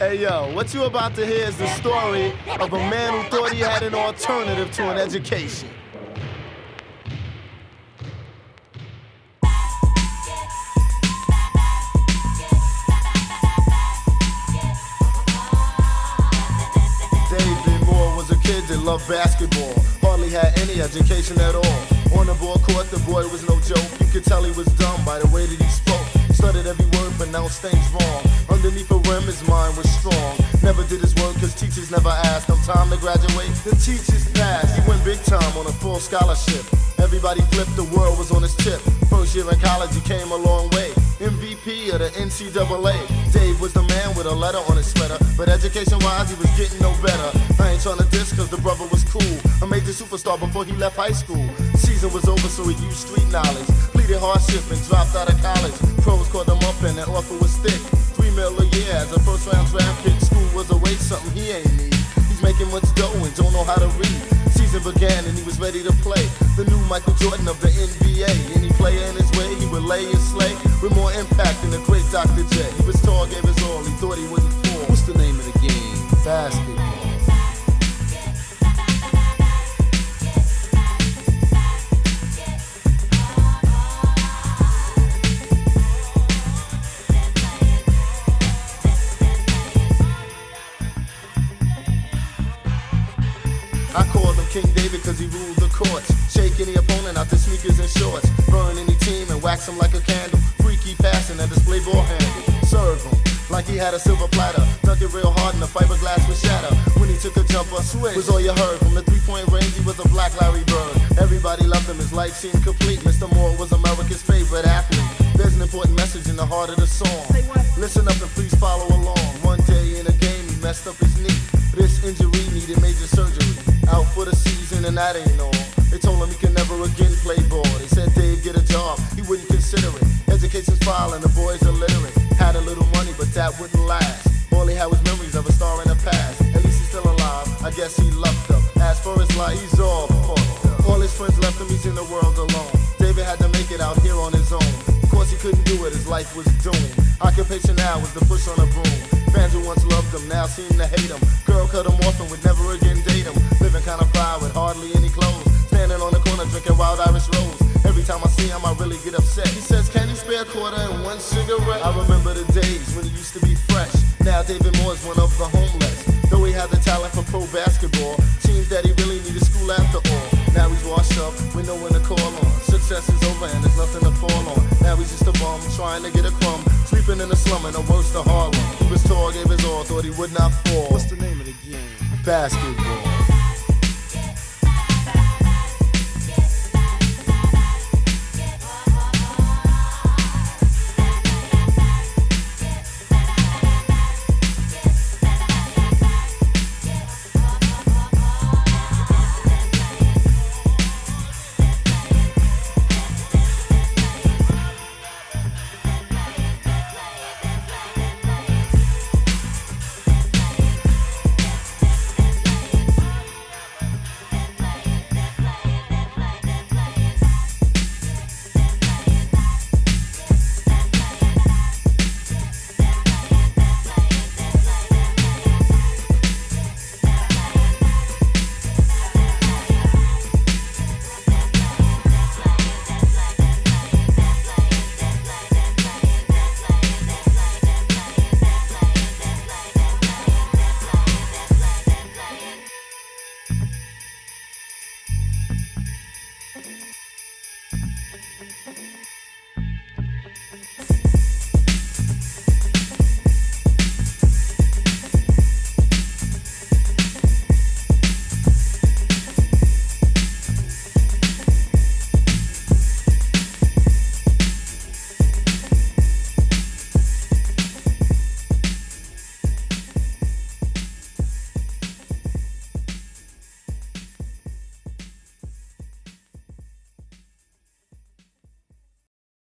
Hey yo, what you about to hear is the story of a man who thought he had an alternative to an education. David Moore was a kid that loved basketball, hardly had any education at all. On the ball court, the boy was no joke. You could tell he was dumb by the way that he spoke. Stuttered every word, pronounced things wrong. Underneath the rim, his mind was strong. Never did his work, cause teachers never asked him time to graduate. The teachers passed. He went big time on a full scholarship. Everybody flipped, the world was on his tip. First year in college, he came a long way. MVP of the NCAA. Dave was the man with a letter on his sweater, but education-wise, he was getting no better. I ain't tryna diss cause the brother was cool. A major superstar before he left high school. Season was over, so he used street knowledge. Pleaded hardship and dropped out of college. Pros called him up and the offer was thick. $3 million a year as a first-round draft pick. School was a waste, something he ain't need. He's making much dough and don't know how to read. Season began and he was ready to play. The new Michael Jordan of the NBA. Any player in his way, he would lay and slay with more impact than the great Dr. J. He was tall, gave his all, he thought he wouldn't fall. What's the name of the game? Basketball. I called him King David cause he ruled the courts. Shake any opponent out the sneakers and shorts. Burn any team and wax him like a candle. Freaky passing and display ball handle. Serve him like he had a silver platter. Dunk it real hard and the fiberglass would shatter. When he took a jumper, switch was all you heard. From the three-point range, he was a black Larry Bird. Everybody loved him, his life seemed complete. Mr. Moore was America's favorite athlete. There's an important message in the heart of the song. Listen up and please follow along. One day in a game, he messed up his knee. This injury needed major surgery. Out for the season and that ain't all. They told him he could never again play ball. They said Dave get a job, he wouldn't consider it. Education's file and the boy's illiterate. Had a little money but that wouldn't last. All he had was memories of a star in the past. At least he's still alive, I guess he lucked up. As for his life, he's all fucked up. All his friends left him, he's in the world alone. David had to make it out here on his own. Of course he couldn't do it, his life was doomed. Occupation now was the push on a broom. Fans who once loved him now seem to hate him. Girl cut him off and would never again date him. Living kinda fly with hardly any clothes. Standing on the corner drinking wild Irish rose. Every time I see him I really get upset. He says, can you spare a quarter and one cigarette? I remember the days when he used to be fresh. Now David Moore's one of the homeless. Though he had the talent for pro basketball, seems that he really needed school after all. Now he's washed up with no one to call on. Success is over and there's nothing to fall on. Now he's just a bum trying to get a crumb. Sleeping in the slum in the worst of Harlem. He was tall, gave his all, thought he would not fall. What's the name of the game? Basketball.